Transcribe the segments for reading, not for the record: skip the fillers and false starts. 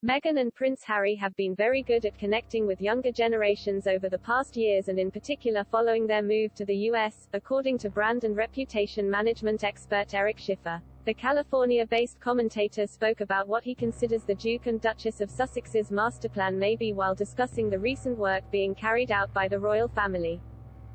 Meghan and Prince Harry have been very good at connecting with younger generations over the past years and in particular following their move to the US, according to brand and reputation management expert Eric Schiffer. The California-based commentator spoke about what he considers the Duke and Duchess of Sussex's masterplan may be while discussing the recent work being carried out by the royal family.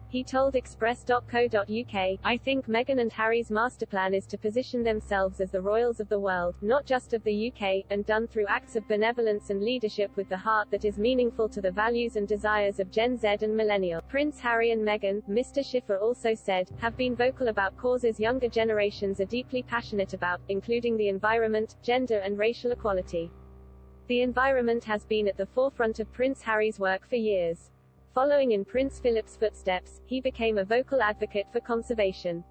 He told Express.co.uk, "I think Meghan and Harry's masterplan is to position themselves as the royals of the world, not just of the UK, and done through acts of benevolence and leadership with the heart that is meaningful to the values and desires of Gen Z and millennial." Prince Harry and Meghan, Mr. Schiffer also said, have been vocal about causes younger generations are deeply passionate about, including the environment, gender and racial equality. The environment has been at the forefront of Prince Harry's work for years. Following in Prince Philip's footsteps, he became a vocal advocate for conservation.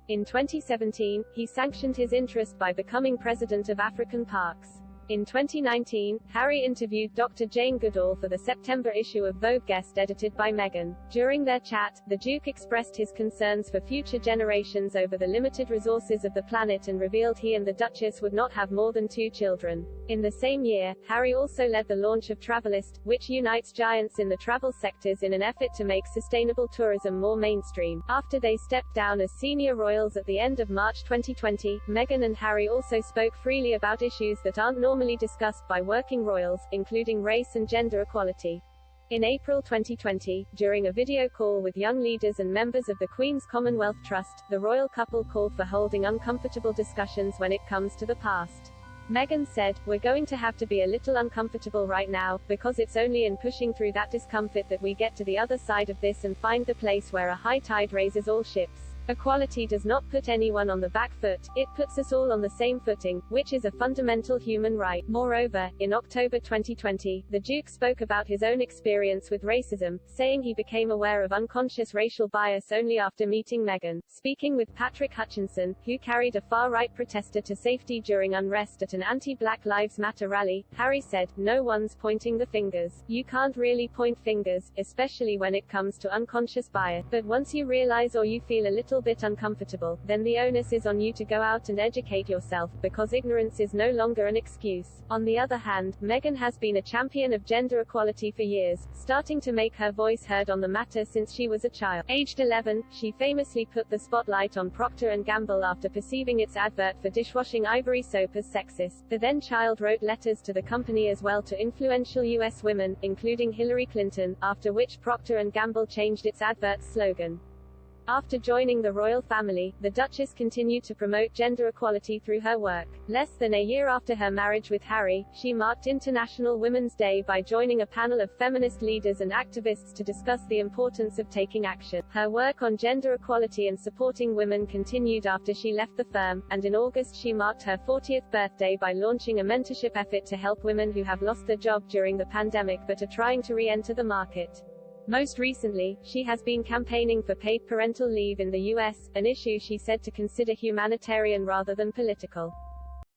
In 2017, he sanctioned his interest by becoming president of African Parks. In 2019, Harry interviewed Dr. Jane Goodall for the September issue of Vogue guest edited by Meghan. During their chat, the Duke expressed his concerns for future generations over the limited resources of the planet and revealed he and the Duchess would not have more than 2 children. In the same year, Harry also led the launch of Travelist, which unites giants in the travel sectors in an effort to make sustainable tourism more mainstream. After they stepped down as senior royals at the end of March 2020, Meghan and Harry also spoke freely about issues that aren't normally discussed by working royals, including race and gender equality. In April 2020, during a video call with young leaders and members of the Queen's Commonwealth Trust, the royal couple called for holding uncomfortable discussions when it comes to the past. Meghan said, "We're going to have to be a little uncomfortable right now, because it's only in pushing through that discomfort that we get to the other side of this and find the place where a high tide raises all ships. Equality does not put anyone on the back foot, it puts us all on the same footing, which is a fundamental human right." Moreover, in October 2020, the Duke spoke about his own experience with racism, saying he became aware of unconscious racial bias only after meeting Meghan. Speaking with Patrick Hutchinson, who carried a far-right protester to safety during unrest at an anti-Black Lives Matter rally, Harry said, "No one's pointing the fingers. You can't really point fingers, especially when it comes to unconscious bias. But once you realize or you feel a little bit uncomfortable, then the onus is on you to go out and educate yourself, because ignorance is no longer an excuse." On the other hand, Meghan has been a champion of gender equality for years, starting to make her voice heard on the matter since she was a child. Aged 11, she famously put the spotlight on Procter & Gamble after perceiving its advert for dishwashing ivory soap as sexist. The then-child wrote letters to the company as well to influential U.S. women, including Hillary Clinton, after which Procter & Gamble changed its advert's slogan. After joining the royal family, the Duchess continued to promote gender equality through her work. Less than a year after her marriage with Harry, she marked International Women's Day by joining a panel of feminist leaders and activists to discuss the importance of taking action. Her work on gender equality and supporting women continued after she left the firm, and in August she marked her 40th birthday by launching a mentorship effort to help women who have lost their job during the pandemic but are trying to re-enter the market. Most recently, she has been campaigning for paid parental leave in the US, an issue she said to consider humanitarian rather than political.